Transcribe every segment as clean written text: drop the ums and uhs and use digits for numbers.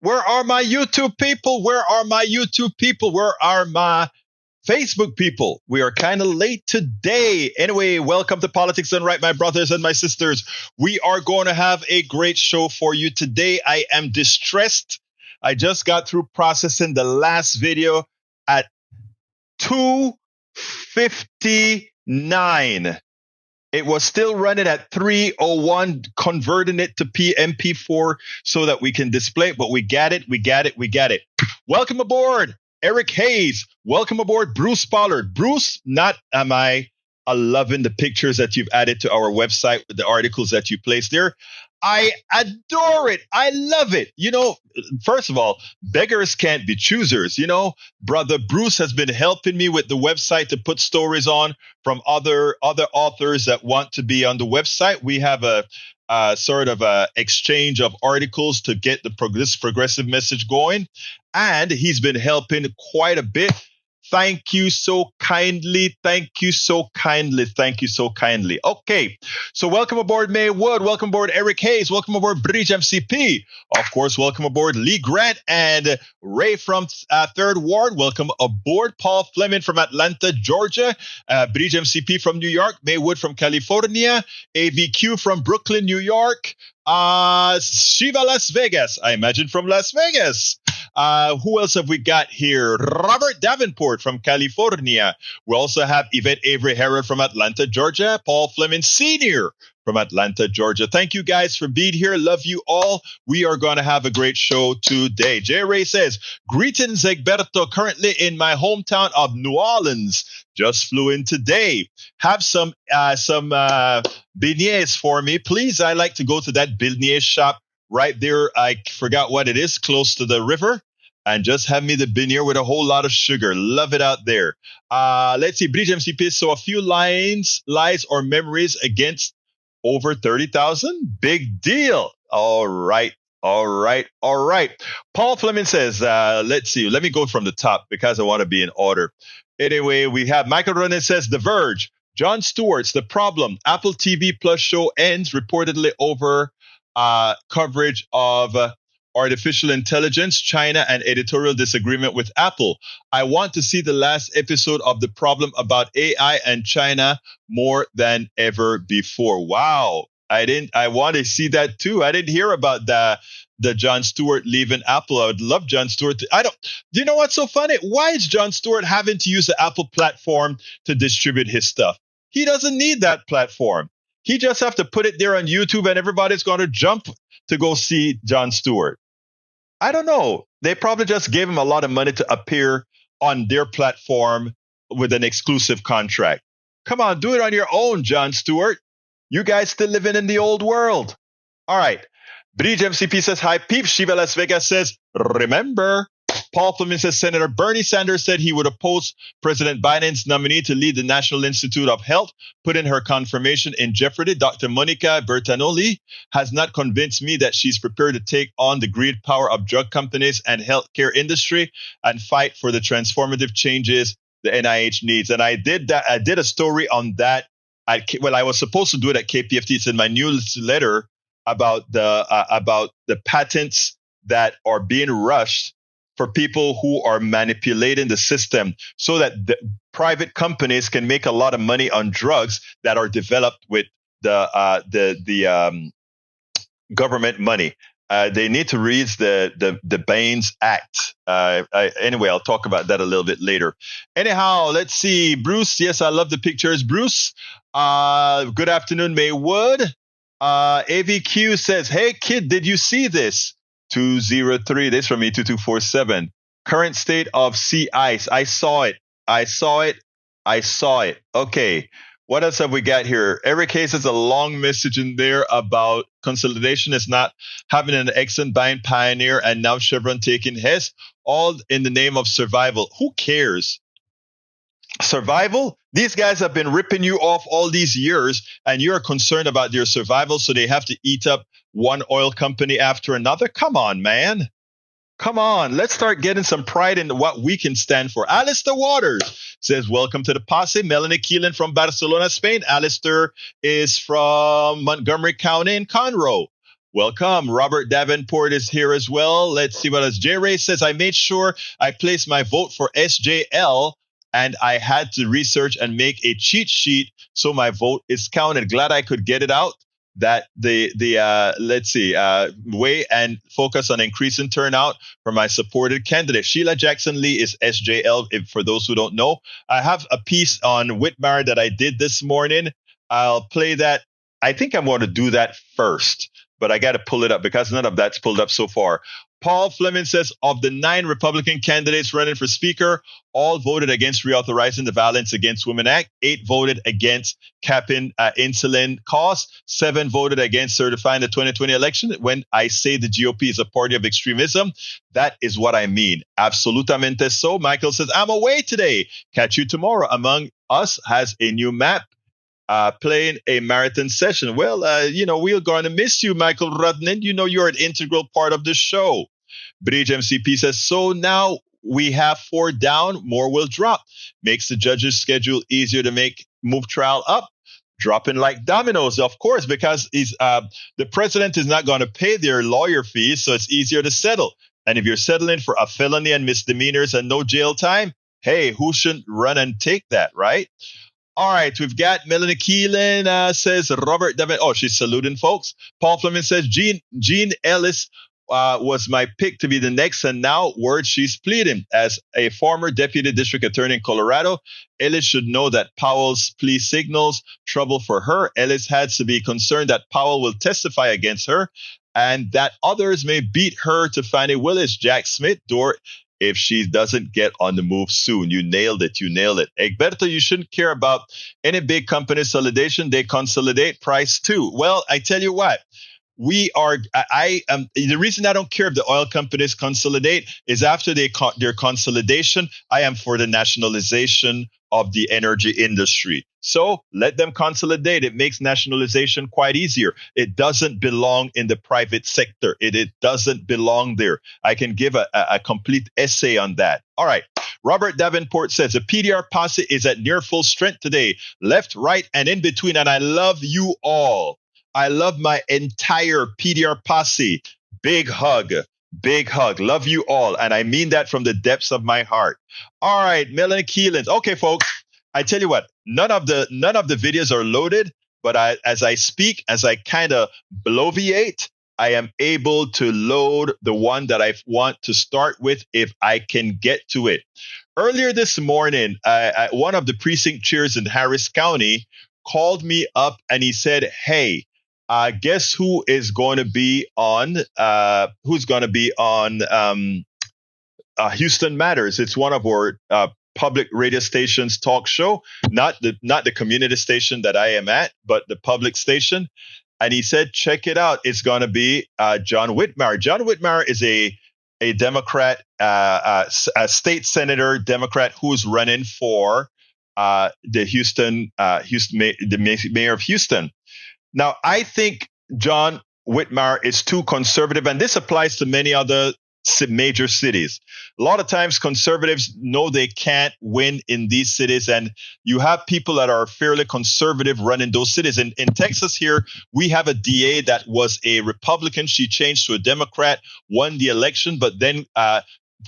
Where are my YouTube people? Where are my YouTube people? Where are my Facebook people? We are kind of late today. Anyway, welcome to Politics Done Right, my brothers and my sisters. We are going to have a great show for you today. I am distressed. I just got through processing the last video at 2:59. It was still running at 3:01, converting it to MP4 so that we can display it. But we got it. Welcome aboard, Eric Hayes. Welcome aboard, Bruce Pollard. Bruce, not am I loving the pictures that you've added to our website with the articles that you placed there. I adore it. I love it. You know, first of all, beggars can't be choosers. You know, brother Bruce has been helping me with the website to put stories on from other authors that want to be on the website. We have a sort of a exchange of articles to get this progressive message going. And he's been helping quite a bit. Thank you so kindly. Okay. So welcome aboard May Wood. Welcome aboard Eric Hayes. Welcome aboard Bridge MCP. Of course, welcome aboard Lee Grant and Ray from 3rd Ward. Welcome aboard Paul Fleming from Atlanta, Georgia. Bridge MCP from New York. May Wood from California. AVQ from Brooklyn, New York. Shiva Las Vegas. I imagine from Las Vegas. Who else have we got here? Robert Davenport from California. We also have Yvette Avery Herod from Atlanta, Georgia. Paul Fleming Sr. from Atlanta, Georgia. Thank you guys for being here. Love you all. We are going to have a great show today. J. Ray says, greetings, Egberto. Currently in my hometown of New Orleans. Just flew in today. Have some beignets for me, please. I like to go to that beignet shop right there. I forgot what it is, close to the river. And just have me the beignet with a whole lot of sugar. Love it out there. Let's see. Bridge MCP. So a few lies or memories against over 30,000. Big deal. All right. Paul Fleming says, let's see. Let me go from the top because I want to be in order. Anyway, we have Michael Ronan says, The Verge. Jon Stewart's The Problem. Apple TV Plus show ends reportedly over coverage of artificial intelligence, China, and editorial disagreement with Apple. I want to see the last episode of The Problem about AI and China more than ever before. Wow. I want to see that too. I didn't hear about the Jon Stewart leaving Apple. I would love Jon Stewart. Do you know what's so funny? Why is Jon Stewart having to use the Apple platform to distribute his stuff? He doesn't need that platform. He just have to put it there on YouTube and everybody's going to jump to go see Jon Stewart. I don't know. They probably just gave him a lot of money to appear on their platform with an exclusive contract. Come on, do it on your own, Jon Stewart. You guys still living in the old world. All right. Bridge MCP says, hi, peeps. Shiva Las Vegas says, remember. Paul Fleming says, Senator Bernie Sanders said he would oppose President Biden's nominee to lead the National Institute of Health, putting her confirmation in jeopardy. Dr. Monica Bertagnolli has not convinced me that she's prepared to take on the greed power of drug companies and healthcare industry and fight for the transformative changes the NIH needs. And I did that. I did a story on that. I was supposed to do it at KPFT. It's in my newsletter about the patents that are being rushed for people who are manipulating the system so that the private companies can make a lot of money on drugs that are developed with the government money. They need to read the Baines Act. Anyway, I'll talk about that a little bit later. Anyhow, let's see. Bruce, yes, I love the pictures. Bruce, good afternoon, Maywood. AVQ says, hey, kid, did you see this? 203, this from me, 2247. Current state of sea ice. I saw it. Okay. What else have we got here? Eric Hayes has a long message in there about consolidation is not having an Exxon buying Pioneer and now Chevron taking Hess, all in the name of survival. Who cares? Survival? These guys have been ripping you off all these years and you're concerned about their survival, so they have to eat up one oil company after another? Come on, man. Come on. Let's start getting some pride in what we can stand for. Alistair Waters says, welcome to the posse. Melanie Keelan from Barcelona, Spain. Alistair is from Montgomery County in Conroe. Welcome. Robert Davenport is here as well. Let's see what else. J. Ray says, I made sure I placed my vote for SJL and I had to research and make a cheat sheet so my vote is counted. Glad I could get it out. That way and focus on increasing turnout for my supported candidate. Sheila Jackson Lee is SJL, for those who don't know. I have a piece on Whitmire that I did this morning. I'll play that. I think I'm going to do that first, but I got to pull it up because none of that's pulled up so far. Paul Fleming says, of the 9 Republican candidates running for Speaker, all voted against reauthorizing the Violence Against Women Act. 8 voted against capping insulin costs. 7 voted against certifying the 2020 election. When I say the GOP is a party of extremism, that is what I mean. Absolutamente so. Michael says, I'm away today. Catch you tomorrow. Among Us has a new map. Playing a marathon session. Well, we're going to miss you, Michael Rudnin. You're an integral part of the show. Bridge MCP says, so now we have 4 down, more will drop. Makes the judge's schedule easier to move trial up. Dropping like dominoes, of course, because the president is not going to pay their lawyer fees, so it's easier to settle. And if you're settling for a felony and misdemeanors and no jail time, hey, who shouldn't run and take that, right? All right, we've got Melanie Keelan says Robert David. Oh, she's saluting folks. Paul Fleming says Gene Ellis was my pick to be the next, and now word she's pleading. As a former deputy district attorney in Colorado, Ellis should know that Powell's plea signals trouble for her. Ellis had to be concerned that Powell will testify against her and that others may beat her to Fannie Willis, Jack Smith, door if she doesn't get on the move soon. You nailed it. Egberto, you shouldn't care about any big company consolidation. They consolidate price too. Well, I tell you what, the reason I don't care if the oil companies consolidate is after their consolidation, I am for the nationalization of the energy industry. So let them consolidate. It makes nationalization quite easier. It doesn't belong in the private sector. It doesn't belong there. I can give a complete essay on that. All right. Robert Davenport says the PDR posse is at near full strength today, left, right, and in between. And I love you all. I love my entire PDR posse. Big hug. Love you all. And I mean that from the depths of my heart. All right, Melanie Keelan. Okay, folks, I tell you what, none of the videos are loaded, but as I speak, as I kind of bloviate, I am able to load the one that I want to start with if I can get to it. Earlier this morning, one of the precinct chairs in Harris County called me up and he said, hey, guess who is going to be on? Houston Matters. It's one of our public radio stations talk show, not the community station that I am at, but the public station. And he said, check it out. It's going to be John Whitmire. John Whitmire is a Democrat, a state senator Democrat who's running for the mayor of Houston. Now, I think John Whitmire is too conservative, and this applies to many other major cities. A lot of times conservatives know they can't win in these cities, and you have people that are fairly conservative running those cities. In Texas here, we have a DA that was a Republican. She changed to a Democrat, won the election, but then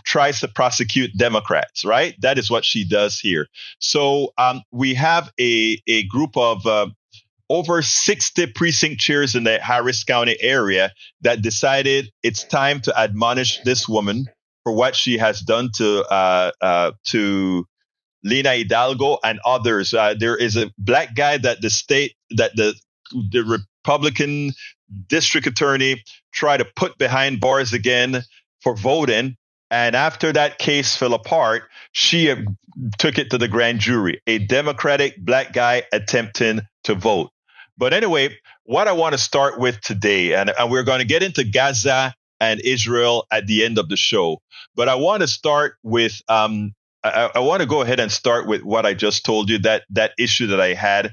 tries to prosecute Democrats, right? That is what she does here. So we have a group of over 60 precinct chairs in the Harris County area that decided it's time to admonish this woman for what she has done to Lina Hidalgo and others. There is a black guy that the Republican district attorney tried to put behind bars again for voting. And after that case fell apart, she took it to the grand jury, a Democratic black guy attempting to vote. But anyway, what I want to start with today, and we're going to get into Gaza and Israel at the end of the show, but I want to start with, I want to go ahead and start with what I just told you, that issue that I had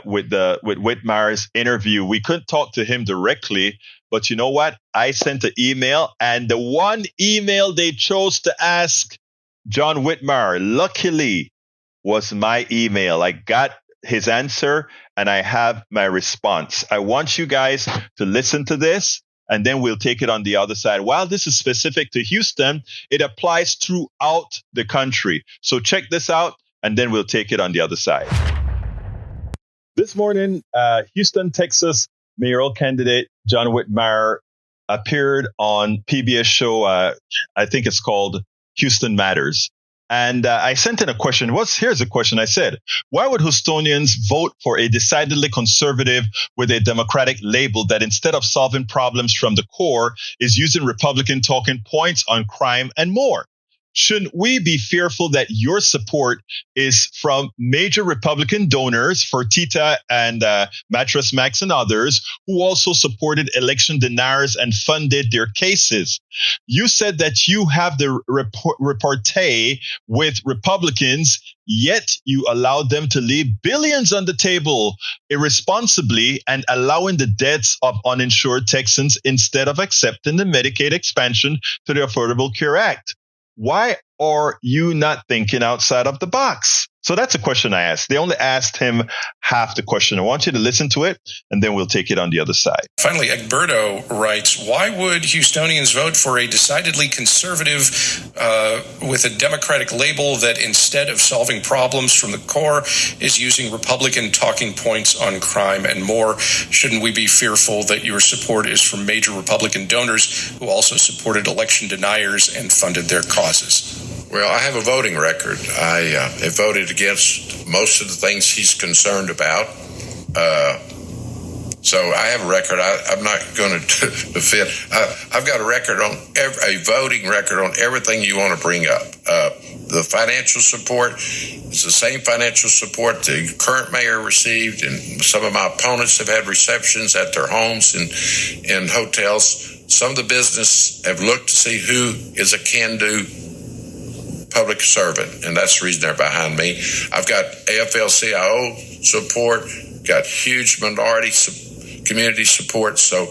with Whitmire's interview. We couldn't talk to him directly, but you know what? I sent an email, and the one email they chose to ask John Whitmire, luckily, was my email. I got his answer and I have my response. I want you guys to listen to this, and then we'll take it on the other side. While this is specific to Houston, it applies throughout the country. So check this out, and then we'll take it on the other side. This morning, Houston, Texas mayoral candidate John Whitmire appeared on PBS show, I think it's called Houston Matters. And I sent in a question. Here's a question. I said, why would Houstonians vote for a decidedly conservative with a Democratic label that instead of solving problems from the core is using Republican talking points on crime and more? Shouldn't we be fearful that your support is from major Republican donors, Fertitta and Mattress Max and others, who also supported election deniers and funded their cases? You said that you have the repartee with Republicans, yet you allowed them to leave billions on the table irresponsibly and allowing the deaths of uninsured Texans instead of accepting the Medicaid expansion to the Affordable Care Act. Why are you not thinking outside of the box? So that's a question I asked. They only asked him half the question. I want you to listen to it, and then we'll take it on the other side. Finally, Egberto writes, why would Houstonians vote for a decidedly conservative with a Democratic label that instead of solving problems from the core is using Republican talking points on crime and more? Shouldn't we be fearful that your support is from major Republican donors who also supported election deniers and funded their causes? Well, I have a voting record. I have voted against most of the things he's concerned about. So I have a record. I'm not going to defend. I've got a record on a voting record on everything you want to bring up. The financial support is the same financial support the current mayor received, and some of my opponents have had receptions at their homes and hotels. Some of the business have looked to see who is a can-do public servant, and that's the reason they're behind me. I've got AFL-CIO support, got huge minority community support, so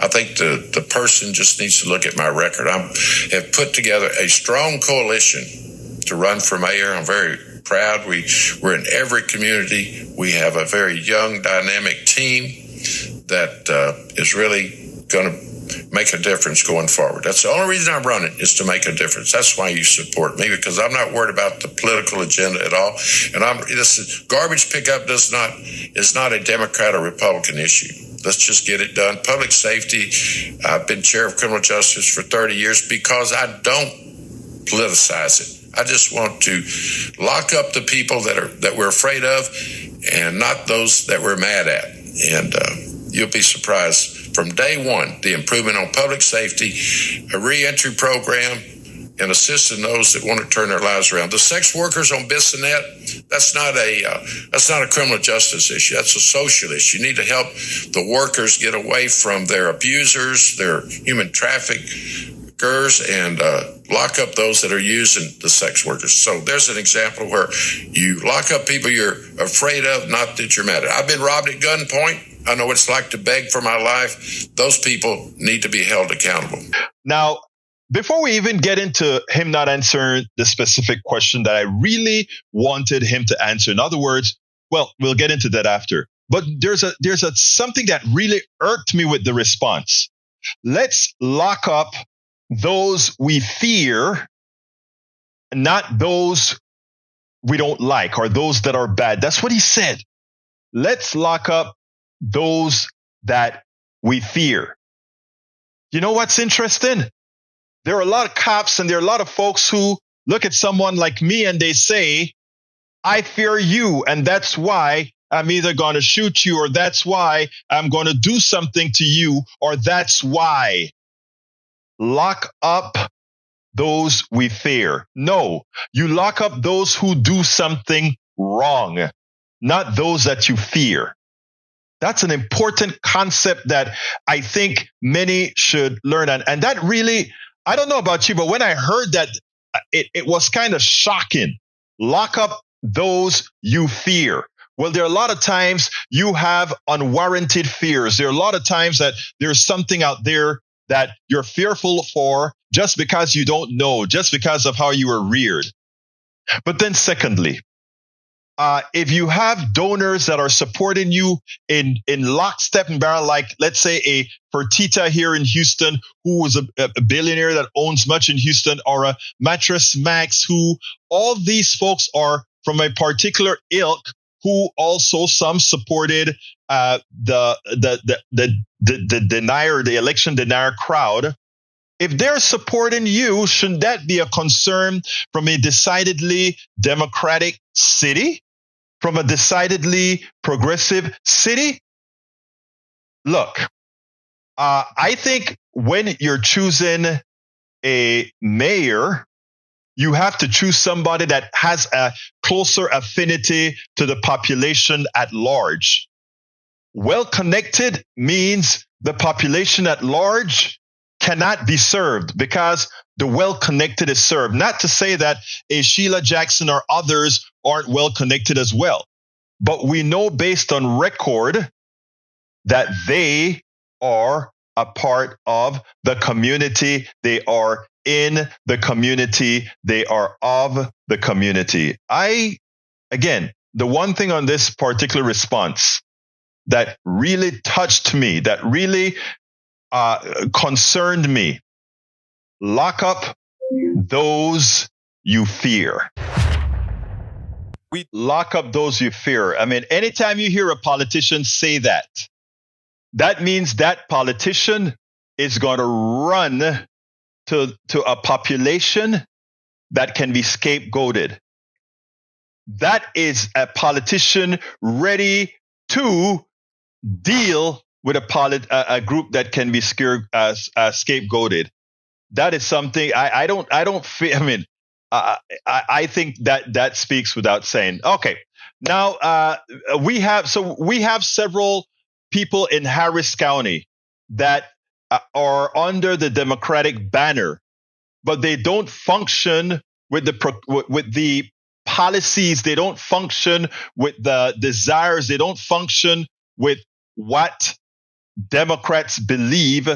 I think the person just needs to look at my record. I have put together a strong coalition to run for mayor. I'm very proud. We're in every community. We have a very young, dynamic team that is really going to make a difference going forward. That's the only reason I'm running, is to make a difference. That's why you support me, because I'm not worried about the political agenda at all. And this garbage pickup is not a Democrat or Republican issue. Let's just get it done. Public safety. I've been chair of criminal justice for 30 years because I don't politicize it. I just want to lock up the people that we're afraid of, and not those that we're mad at. And you'll be surprised. From day one, the improvement on public safety, a reentry program, and assisting those that want to turn their lives around. The sex workers on Bissonnette, that's not a criminal justice issue. That's a social issue. You need to help the workers get away from their abusers, their human traffickers, and lock up those that are using the sex workers. So there's an example where you lock up people you're afraid of, not that you're mad at. I've been robbed at gunpoint. I know what it's like to beg for my life. Those people need to be held accountable. Now, before we even get into him not answering the specific question that I really wanted him to answer, in other words, well, we'll get into that after. But there's something that really irked me with the response. Let's lock up those we fear, not those we don't like or those that are bad. That's what he said. Let's lock up those that we fear. You know what's interesting? There are a lot of cops and there are a lot of folks who look at someone like me and they say, I fear you, and that's why I'm either going to shoot you, or that's why I'm going to do something to you, or that's why. Lock up those we fear. No, you lock up those who do something wrong, not those that you fear. That's an important concept that I think many should learn. And that really, I don't know about you, but when I heard that, it was kind of shocking. Lock up those you fear. Well, there are a lot of times you have unwarranted fears. There are a lot of times that there's something out there that you're fearful for just because you don't know, just because of how you were reared. But then secondly, if you have donors that are supporting you in lockstep and barrel, like let's say a Fertitta here in Houston, who was a billionaire that owns much in Houston, or a Mattress Max, who all these folks are from a particular ilk, who also some supported the denier, the election denier crowd. If they're supporting you, shouldn't that be a concern from a decidedly democratic city? From a decidedly progressive city? Look, I think when you're choosing a mayor, you have to choose somebody that has a closer affinity to the population at large. Well-connected means the population at large cannot be served because the well-connected is served. Not to say that a Sheila Jackson or others aren't well-connected as well. But we know based on record that they are a part of the community. They are in the community. They are of the community. Again, the one thing on this particular response that really touched me, that really concerned me, lock up those you fear. We lock up those you fear. I mean, anytime you hear a politician say that, that means that politician is going to run to a population that can be scapegoated. That is a politician ready to deal with a group that can be scapegoated. That is something I don't feel. I mean, I think that speaks without saying. Okay, now we have several people in Harris County that are under the Democratic banner, but they don't function with the policies. They don't function with the desires. They don't function with what Democrats believe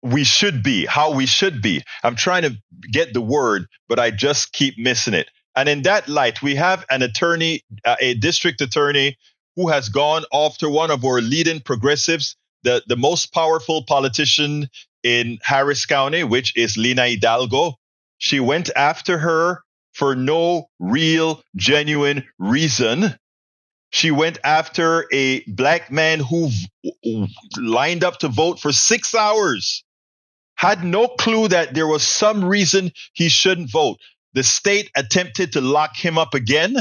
we should be, how we should be. I'm trying to get the word, but I just keep missing it. And in that light, we have an attorney, a district attorney, who has gone after one of our leading progressives, the most powerful politician in Harris County, which is Lina Hidalgo. She went after her for no real, genuine reason. She went after a black man who lined up to vote for 6 hours, had no clue that there was some reason he shouldn't vote. The state attempted to lock him up again,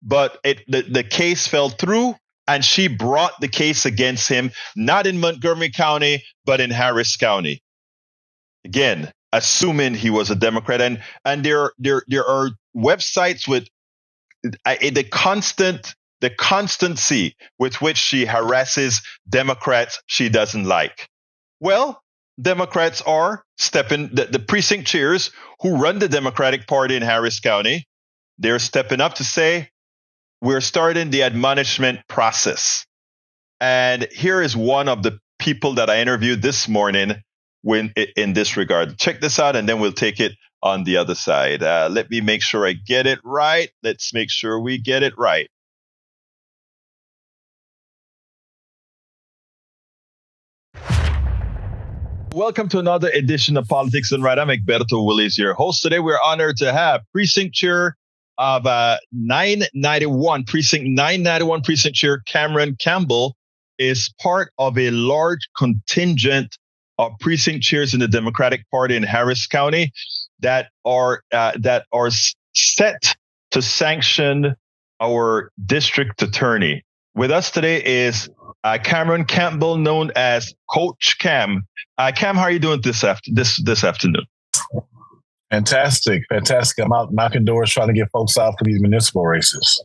but the case fell through, and she brought the case against him, not in Montgomery County, but in Harris County. Again, assuming he was a Democrat. And there are websites with the constancy with which she harasses Democrats she doesn't like. Well, Democrats are stepping, the precinct chairs who run the Democratic Party in Harris County, they're stepping up to say, we're starting the admonishment process. And here is one of the people that I interviewed this morning in this regard. Check this out, and then we'll take it on the other side. Let me make sure I get it right. Let's make sure we get it right. Welcome to another edition of Politics and Right. I'm Egberto Willies, your host. Today, we're honored to have Precinct Chair of Precinct 991 Precinct Chair Cameron Campbell is part of a large contingent of precinct chairs in the Democratic Party in Harris County that are set to sanction our district attorney. With us today is Cameron Campbell, known as Coach Cam. Cam, how are you doing this afternoon? Fantastic. I'm out knocking doors trying to get folks out for these municipal races.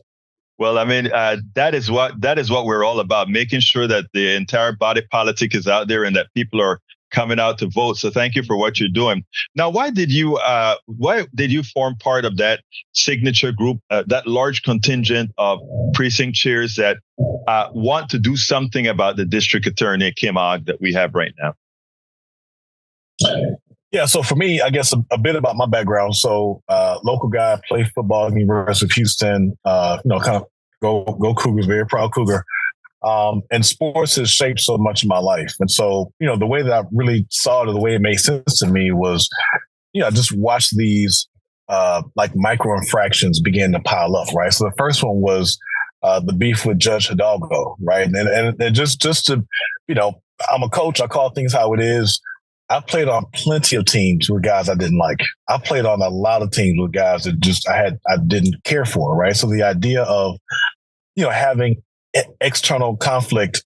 Well, I mean, that is what we're all about, making sure that the entire body politic is out there and that people are coming out to vote. So thank you for what you're doing. Now, why did you form part of that signature group, that large contingent of precinct chairs that want to do something about the district attorney, Kim Ogg, that we have right now? Yeah, so for me, I guess a bit about my background. So, local guy, played football at the University of Houston. Kind of go Cougars, very proud Cougar. And sports has shaped so much of my life. And so, the way that I really saw it, or the way it made sense to me was, I just watched these like micro infractions begin to pile up, right? So the first one was the beef with Judge Hidalgo, right? And just to, I'm a coach. I call things how it is. I played on plenty of teams with guys I didn't like. I played on a lot of teams with guys that I didn't care for, right? So the idea of, having internal conflict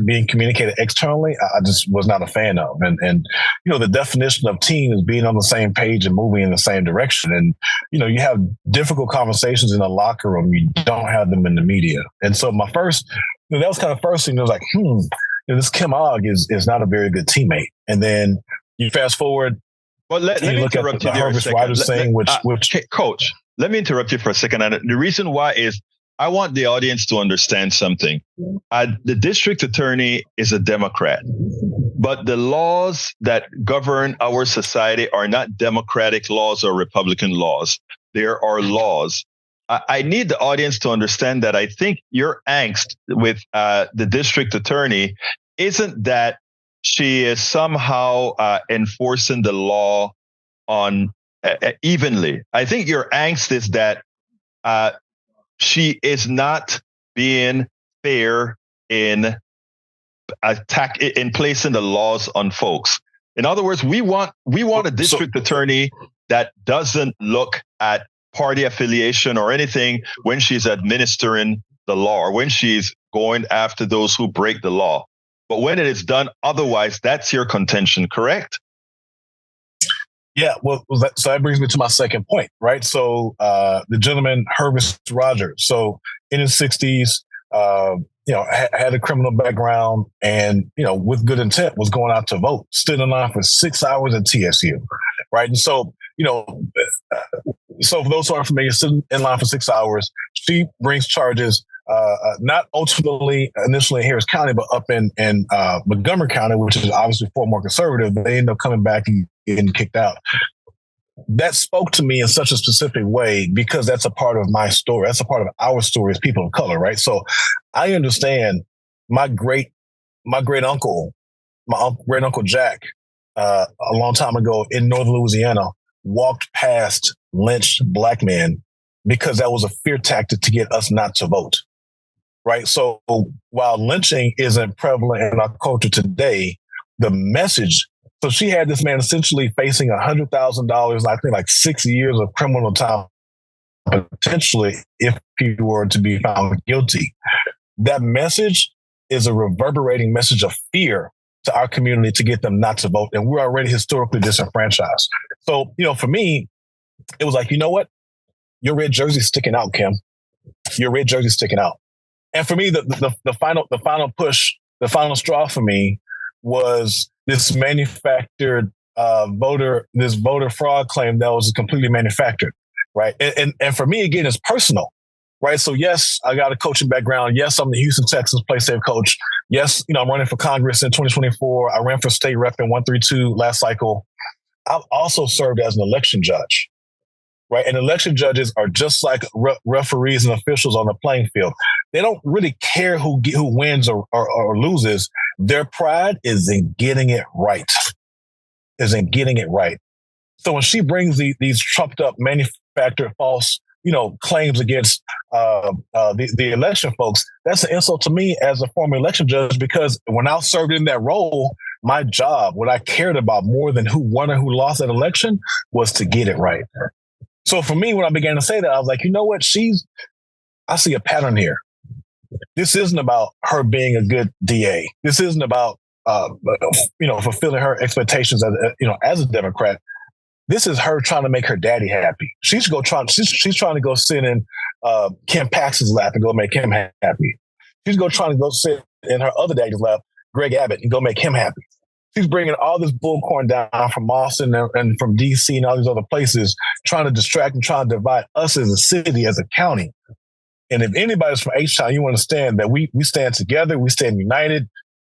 being communicated externally, I just was not a fan of. And the definition of team is being on the same page and moving in the same direction. And, you have difficult conversations in the locker room. You don't have them in the media. And so my first, that was kind of first thing. It was like, this Kim Ogg is not a very good teammate. And then you fast forward. Well, let me interrupt you there a second. Coach, let me interrupt you for a second. And the reason why is I want the audience to understand something. The district attorney is a Democrat, but the laws that govern our society are not Democratic laws or Republican laws. There are laws. I need the audience to understand that I think your angst with the district attorney isn't that she is somehow enforcing the law on evenly. I think your angst is that she is not being fair in placing the laws on folks. In other words, we want a district attorney that doesn't look at party affiliation or anything when she's administering the law or when she's going after those who break the law. But when it is done otherwise, that's your contention, correct? Yeah, well, so that brings me to my second point, right? So the gentleman, Herbert Rogers, so in his 60s, had a criminal background and, with good intent was going out to vote, stood in line for 6 hours at TSU, right? And so, so for those who aren't familiar, sitting in line for 6 hours, she brings charges, not ultimately initially in Harris County, but up in Montgomery County, which is obviously far more conservative. They end up coming back and getting kicked out. That spoke to me in such a specific way because that's a part of my story. That's a part of our story as people of color, right? So I understand my great uncle Jack, a long time ago in northern Louisiana, walked past lynched black men because that was a fear tactic to get us not to vote. Right. So while lynching isn't prevalent in our culture today, the message. So she had this man essentially facing $100,000, I think like 6 years of criminal time, potentially, if he were to be found guilty. That message is a reverberating message of fear to our community to get them not to vote. And we're already historically disenfranchised. So, for me, it was like, you know what? Your red jersey's sticking out, Kim. Your red jersey's sticking out. And for me, the final push, the final straw for me was this manufactured voter fraud claim that was completely manufactured, right? And for me, again, it's personal, right? So yes, I got a coaching background. Yes, I'm the Houston Texans play safe coach. Yes, I'm running for Congress in 2024. I ran for state rep in 132 last cycle. I've also served as an election judge. Right. And election judges are just like referees and officials on the playing field. They don't really care who wins or loses. Their pride is in getting it right. So when she brings these trumped up, manufactured, false, claims against the election folks, that's an insult to me as a former election judge, because when I served in that role, my job, what I cared about more than who won or who lost that election, was to get it right. So for me, when I began to say that, I was like, you know what? I see a pattern here. This isn't about her being a good DA. This isn't about, fulfilling her expectations as a Democrat. This is her trying to make her daddy happy. She's trying to go sit in Ken Paxton's lap and go make him happy. She's trying to go sit in her other daddy's lap, Greg Abbott, and go make him happy. She's bringing all this bullcorn down from Austin and from D.C. and all these other places, trying to distract and trying to divide us as a city, as a county. And if anybody's from H-Town, you understand that we stand together, we stand united,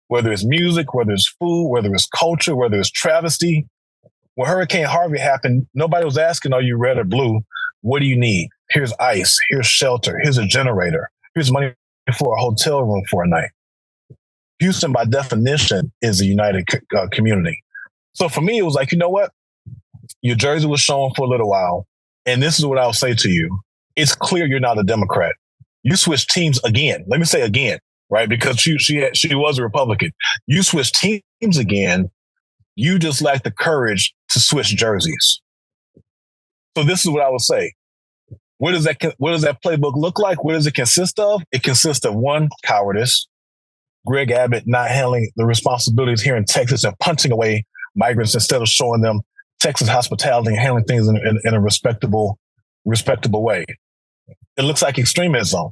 whether it's music, whether it's food, whether it's culture, whether it's travesty. When Hurricane Harvey happened, nobody was asking, are you red or blue? What do you need? Here's ice. Here's shelter. Here's a generator. Here's money for a hotel room for a night. Houston, by definition, is a united community. So for me, it was like, you know what? Your jersey was shown for a little while. And this is what I'll say to you. It's clear you're not a Democrat. You switched teams again. Let me say again, right? Because she was a Republican. You switched teams again. You just lack the courage to switch jerseys. So this is what I would say. What does that playbook look like? What does it consist of? It consists of, one, cowardice. Greg Abbott not handling the responsibilities here in Texas and punching away migrants instead of showing them Texas hospitality and handling things in a respectable way. It looks like extremism.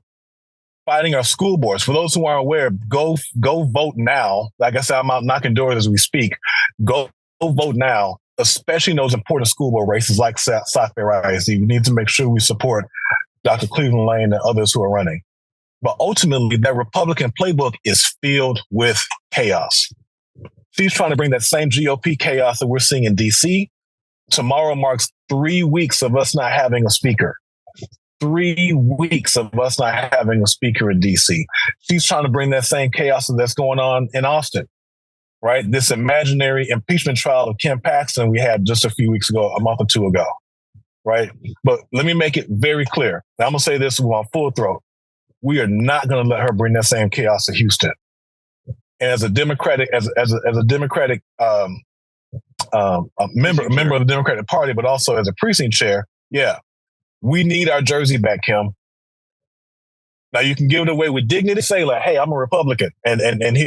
Fighting our school boards. For those who aren't aware, go vote now. Like I said, I'm out knocking doors as we speak. Go vote now, especially in those important school board races like South Bay ISD. We need to make sure we support Dr. Cleveland Lane and others who are running. But ultimately, that Republican playbook is filled with chaos. She's trying to bring that same GOP chaos that we're seeing in D.C. Tomorrow marks 3 weeks of us not having a speaker. 3 weeks of us not having a speaker in D.C. She's trying to bring that same chaos that's going on in Austin, right? This imaginary impeachment trial of Kim Paxton we had just a few weeks ago, a month or two ago, right? But let me make it very clear. Now, I'm going to say this on full throat. We are not going to let her bring that same chaos to Houston. And as a Democratic, a member of the Democratic Party, but also as a precinct chair, yeah, we need our jersey back, Kim. Now you can give it away with dignity. Say like, "Hey, I'm a Republican, and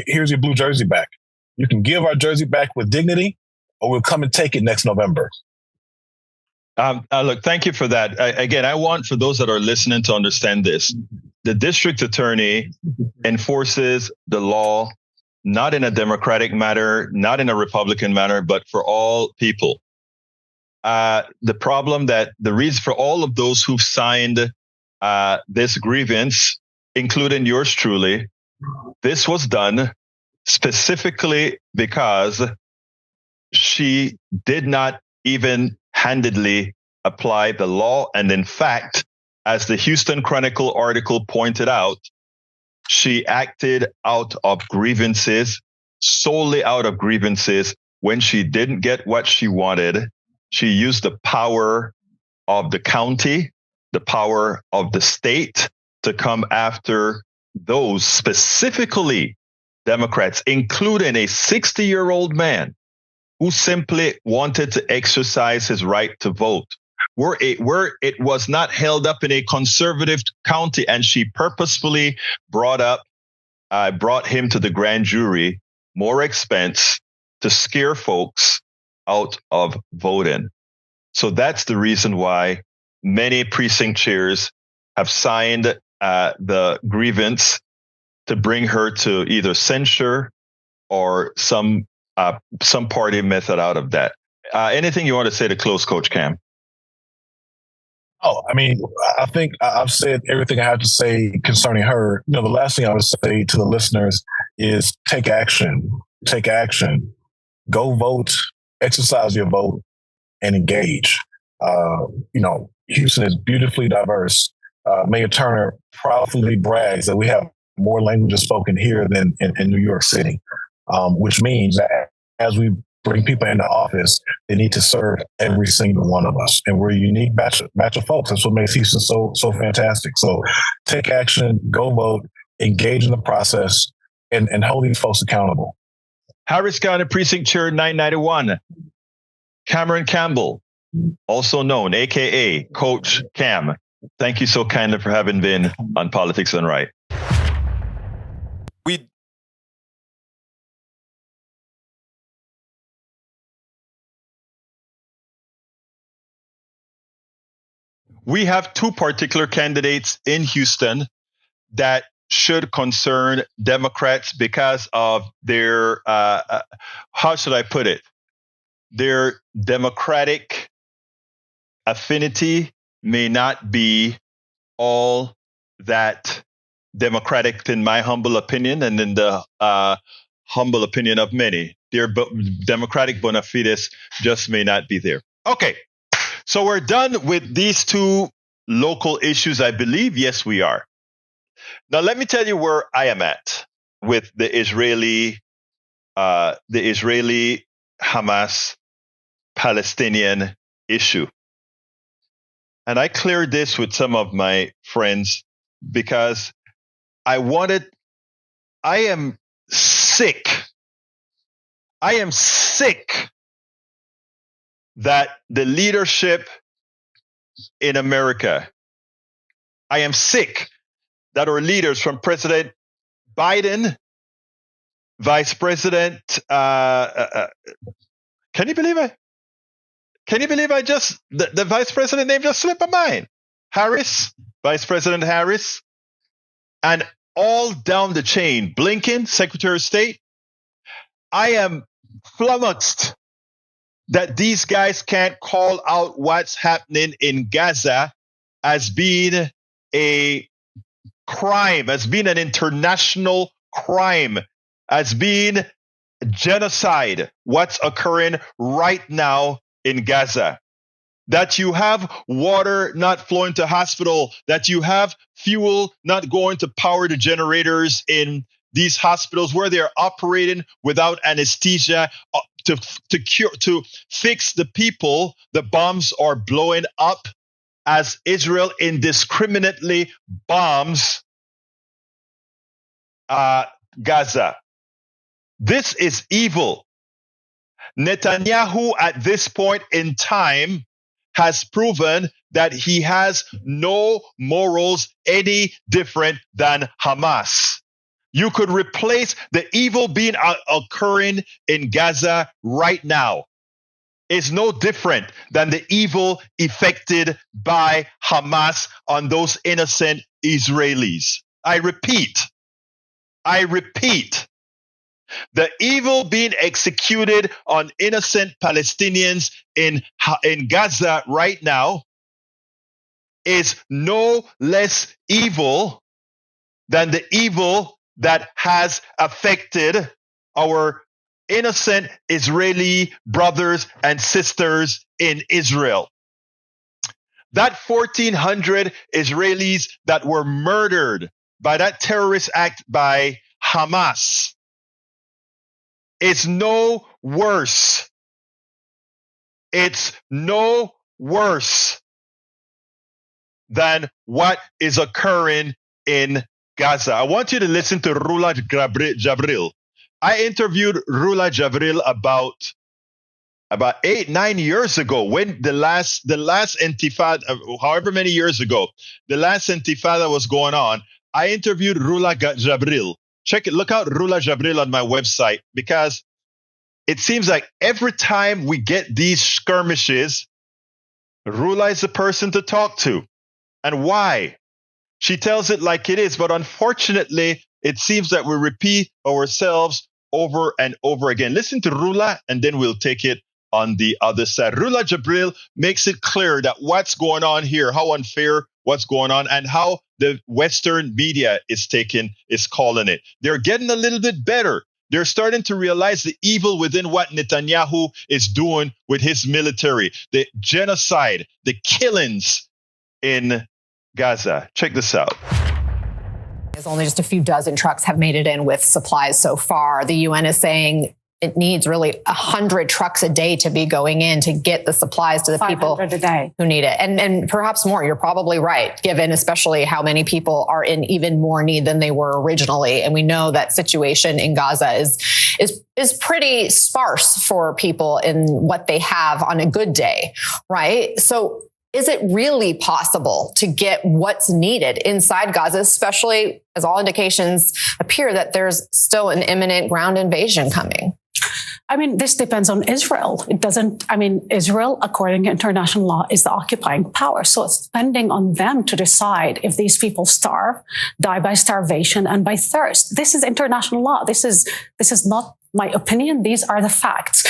here's your blue jersey back." You can give our jersey back with dignity, or we'll come and take it next November. Look, thank you for that. Again, I want for those that are listening to understand this. The district attorney enforces the law, not in a Democratic manner, not in a Republican manner, but for all people. The reason for all of those who've signed this grievance, including yours truly, this was done specifically because she did not even handedly apply the law. And in fact, as the Houston Chronicle article pointed out, she acted out of grievances, solely out of grievances. When she didn't get what she wanted, she used the power of the county, the power of the state to come after those specifically Democrats, including a 60-year-old man who simply wanted to exercise his right to vote. Where it was not held up in a conservative county, and she purposefully brought him to the grand jury, more expense to scare folks out of voting. So that's the reason why many precinct chairs have signed the grievance to bring her to either censure or some party method out of that. Anything you want to say to close, Coach Cam? Oh, I mean, I think I've said everything I have to say concerning her. The last thing I would say to the listeners is take action. Take action. Go vote, exercise your vote, and engage. Houston is beautifully diverse. Mayor Turner proudly brags that we have more languages spoken here than in New York City, which means that as we bring people into office, they need to serve every single one of us. And we're a unique batch of folks. That's what makes Houston so fantastic. So take action, go vote, engage in the process, and hold these folks accountable. Harris County Precinct Chair 991, Cameron Campbell, also known, a.k.a. Coach Cam. Thank you so kindly for having been on Politics Done Right. We have two particular candidates in Houston that should concern Democrats because of their, how should I put it? Their Democratic affinity may not be all that Democratic in my humble opinion and in the humble opinion of many. their democratic bona fides just may not be there. Okay, so we're done with these two local issues, I believe. Yes, we are. Now, let me tell you where I am at with the Israeli Hamas Palestinian issue. And I cleared this with some of my friends because I am sick. I am sick that the leadership in America, I am sick that our leaders, from President Biden, Vice President, can you believe it? Can you believe the Vice President name just slipped my mind? Harris, Vice President Harris, and all down the chain, Blinken, Secretary of State. I am flummoxed that these guys can't call out what's happening in Gaza as being a crime, as being an international crime, as being genocide, what's occurring right now in Gaza. That you have water not flowing to hospital, that you have fuel not going to power the generators in these hospitals where they're operating without anesthesia to fix the people. The bombs are blowing up as Israel indiscriminately bombs Gaza. This is evil. Netanyahu at this point in time has proven that he has no morals any different than Hamas. You could replace the evil being occurring in Gaza right now. Is no different than the evil effected by Hamas on those innocent Israelis. I repeat, the evil being executed on innocent Palestinians in Gaza right now is no less evil than the evil that has affected our innocent Israeli brothers and sisters in Israel. That 1,400 Israelis that were murdered by that terrorist act by Hamas is no worse. It's no worse than what is occurring in Gaza. I want you to listen to Rula Jabril. I interviewed Rula Jabril about 8-9 years ago when the last intifada, however many years ago, the last intifada was going on. I interviewed Rula Jabril. Check it. Look out Rula Jabril on my website, because it seems like every time we get these skirmishes, Rula is the person to talk to. And why? She tells it like it is, but unfortunately, it seems that we repeat ourselves over and over again. Listen to Rula, and then we'll take it on the other side. Rula Jabril makes it clear that what's going on here, how unfair what's going on, and how the Western media is calling it. They're getting a little bit better. They're starting to realize the evil within what Netanyahu is doing with his military, the genocide, the killings in Gaza. Check this out. Only just a few dozen trucks have made it in with supplies so far. The UN is saying it needs really 100 trucks a day to be going in to get the supplies to the people who need it. And perhaps more. You're probably right, given especially how many people are in even more need than they were originally. And we know that situation in Gaza is pretty sparse for people in what they have on a good day, right? So is it really possible to get what's needed inside Gaza, especially as all indications appear that there's still an imminent ground invasion coming? I mean, this depends on Israel. Israel, according to international law, is the occupying power. So it's depending on them to decide if these people starve, die by starvation and by thirst. This is international law. This is not my opinion. These are the facts.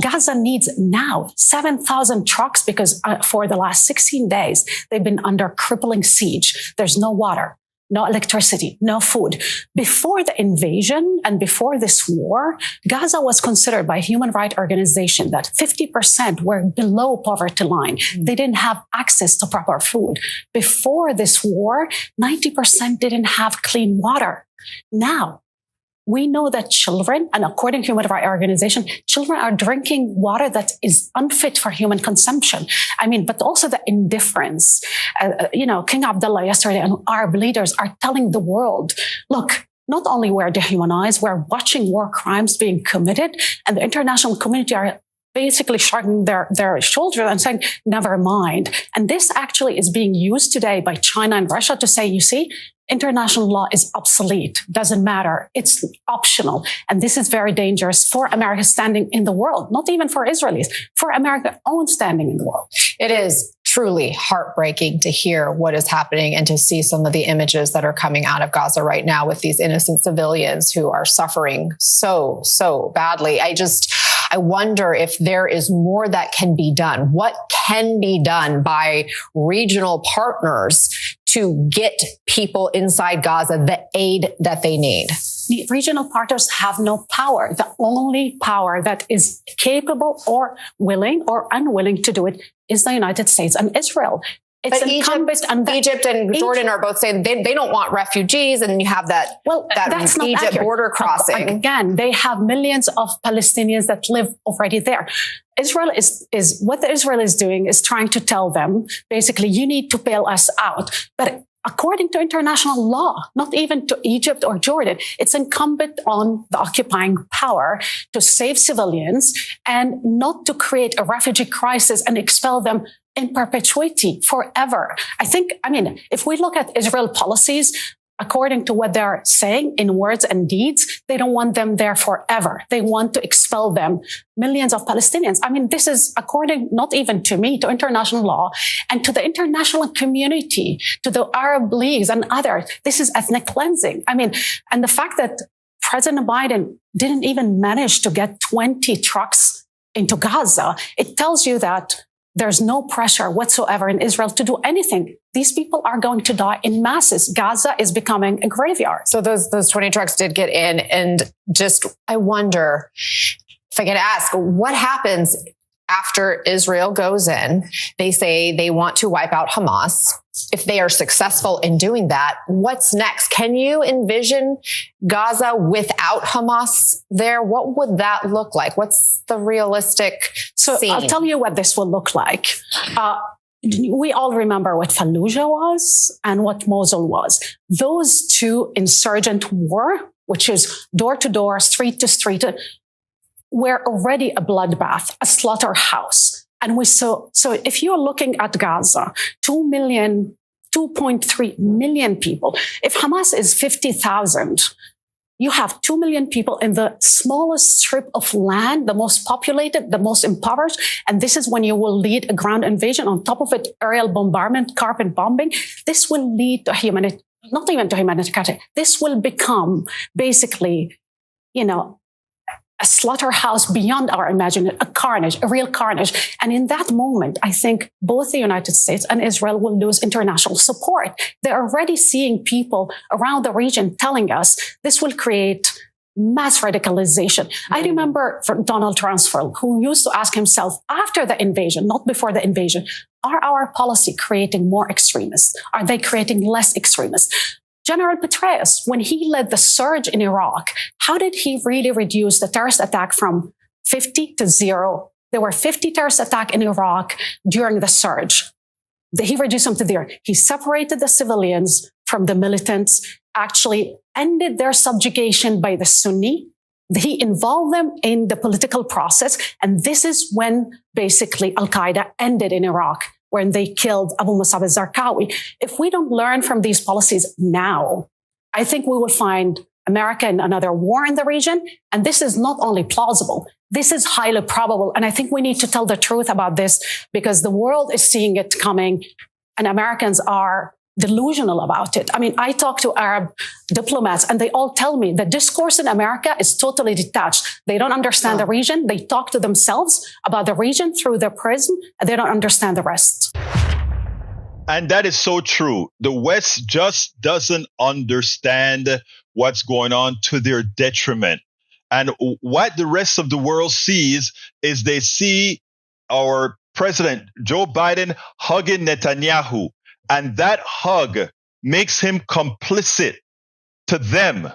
Gaza needs now 7,000 trucks because for the last 16 days, they've been under crippling siege. There's no water, no electricity, no food. Before the invasion and before this war, Gaza was considered by a human rights organization that 50% were below poverty line. They didn't have access to proper food. Before this war, 90% didn't have clean water. Now, we know that children, and according to Human Rights Organization, children are drinking water that is unfit for human consumption. I mean, but also the indifference. King Abdullah yesterday and Arab leaders are telling the world, look, not only we're dehumanized, we're watching war crimes being committed, and the international community are basically shrugging their shoulders and saying, never mind. And this actually is being used today by China and Russia to say, you see, international law is obsolete, doesn't matter, it's optional. And this is very dangerous for America's standing in the world, not even for Israelis, for America's own standing in the world. It is truly heartbreaking to hear what is happening and to see some of the images that are coming out of Gaza right now with these innocent civilians who are suffering so badly. I wonder if there is more that can be done. What can be done by regional partners to get people inside Gaza the aid that they need? The regional partners have no power. The only power that is capable or willing or unwilling to do it is the United States and Israel. It's but Egypt and Jordan are both saying they don't want refugees, and you have that Egypt border crossing. Again, they have millions of Palestinians that live already there. Israel what Israel is doing is trying to tell them, basically, you need to bail us out. But according to international law, not even to Egypt or Jordan, it's incumbent on the occupying power to save civilians and not to create a refugee crisis and expel them in perpetuity forever. If we look at Israel policies, according to what they're saying in words and deeds, they don't want them there forever. They want to expel them, millions of Palestinians. This is according not even to me, to international law and to the international community, to the Arab leagues and others. This is ethnic cleansing. And the fact that President Biden didn't even manage to get 20 trucks into Gaza, it tells you that there's no pressure whatsoever in Israel to do anything. These people are going to die in masses. Gaza is becoming a graveyard. So those 20 trucks did get in. And I wonder if I could ask, what happens after Israel goes in? They say they want to wipe out Hamas. If they are successful in doing that, what's next? Can you envision Gaza without Hamas there? What would that look like? What's the realistic scene? I'll tell you what this will look like. We all remember what Fallujah was and what Mosul was. Those two insurgent war, which is door to door, street to street, were already a bloodbath, a slaughterhouse. And so if you're looking at Gaza, 2.3 million people, if Hamas is 50,000, you have 2 million people in the smallest strip of land, the most populated, the most impoverished. And this is when you will lead a ground invasion. On top of it, aerial bombardment, carpet bombing. This will lead to not even to humanitarian. This will become basically, a slaughterhouse beyond our imagination, a carnage, a real carnage. And in that moment, I think both the United States and Israel will lose international support. They're already seeing people around the region telling us this will create mass radicalization. I remember Donald Rumsfeld, who used to ask himself after the invasion, not before the invasion, are our policy creating more extremists? Are they creating less extremists? General Petraeus, when he led the surge in Iraq, how did he really reduce the terrorist attack from 50 to 0? There were 50 terrorist attacks in Iraq during the surge. He reduced them to 0. He separated the civilians from the militants, actually ended their subjugation by the Sunni. He involved them in the political process. And this is when basically Al-Qaeda ended in Iraq, when they killed Abu Musab al-Zarqawi. If we don't learn from these policies now, I think we will find America in another war in the region. And this is not only plausible, this is highly probable. And I think we need to tell the truth about this because the world is seeing it coming and Americans are delusional about it. I talk to Arab diplomats and they all tell me the discourse in America is totally detached. They don't understand the region. They talk to themselves about the region through their prism and they don't understand the rest. And that is so true. The West just doesn't understand what's going on to their detriment. And what the rest of the world sees is they see our president, Joe Biden, hugging Netanyahu. And that hug makes him complicit to them.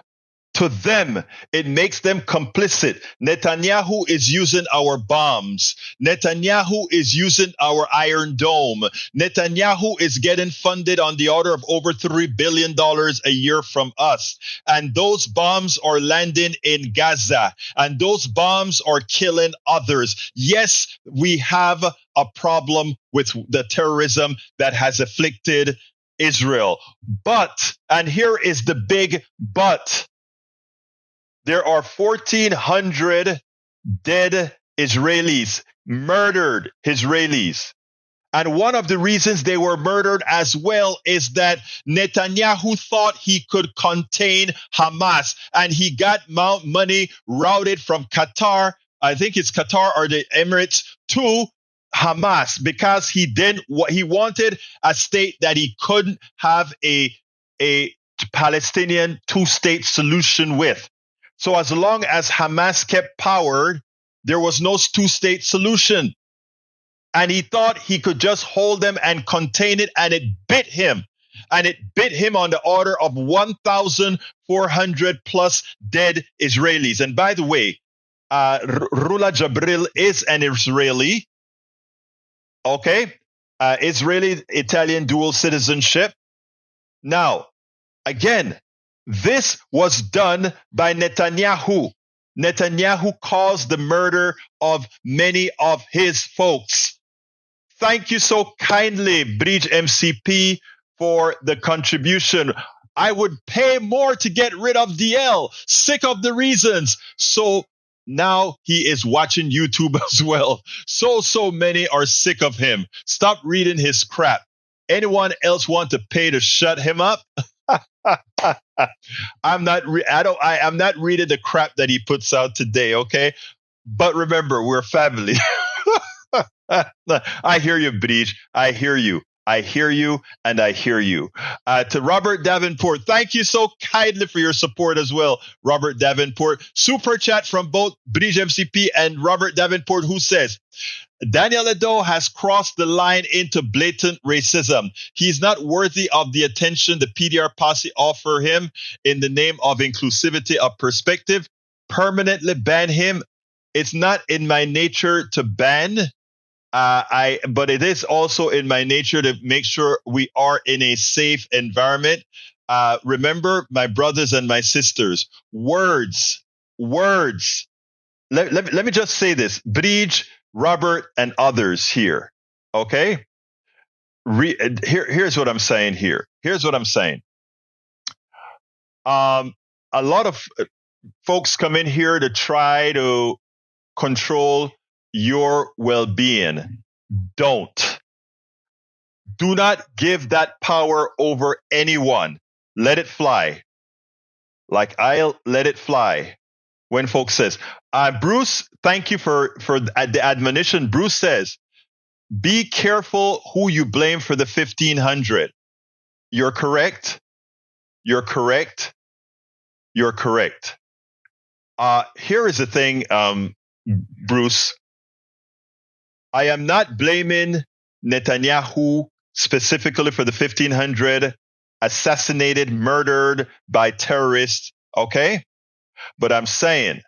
To them, it makes them complicit. Netanyahu is using our bombs. Netanyahu is using our Iron Dome. Netanyahu is getting funded on the order of over $3 billion a year from us. And those bombs are landing in Gaza. And those bombs are killing others. Yes, we have a problem with the terrorism that has afflicted Israel. But, and here is the big but, there are 1,400 dead Israelis, murdered Israelis. And one of the reasons they were murdered as well is that Netanyahu thought he could contain Hamas, and he got money routed from Qatar, I think it's Qatar or the Emirates, to Hamas, because he wanted a state that he couldn't have a Palestinian two-state solution with. So as long as Hamas kept power, there was no two-state solution. And he thought he could just hold them and contain it, and it bit him. And it bit him on the order of 1,400 plus dead Israelis. And by the way, Rula Jabril is an Israeli. Okay? Israeli-Italian dual citizenship. Now, again, this was done by Netanyahu. Netanyahu caused the murder of many of his folks. Thank you so kindly, Bridge MCP, for the contribution. I would pay more to get rid of DL. Sick of the reasons. So now he is watching YouTube as well. So many are sick of him. Stop reading his crap. Anyone else want to pay to shut him up? I'm not reading the crap that he puts out today, okay? But remember, we're family. I hear you, Bridge. I hear you. I hear you, and I hear you. To Robert Davenport, thank you so kindly for your support as well, Robert Davenport. Super chat from both Bridge MCP and Robert Davenport, who says, Daniel Edo has crossed the line into blatant racism. He's not worthy of the attention the PDR posse offer him in the name of inclusivity of perspective. Permanently ban him. It's not in my nature to ban. But it is also in my nature to make sure we are in a safe environment. Remember, my brothers and my sisters, words. Let me just say this. Bridge, Robert, and others here. Okay? Here's what I'm saying here. Here's what I'm saying. A lot of folks come in here to try to control your well-being. Don't. Do not give that power over anyone. Let it fly. Like I'll let it fly. When folks says, Bruce, thank you for the admonition. Bruce says, be careful who you blame for the 1,500. You're correct. You're correct. You're correct. Here is the thing, Bruce. I am not blaming Netanyahu specifically for the 1,500 assassinated, murdered by terrorists, okay? But I'm saying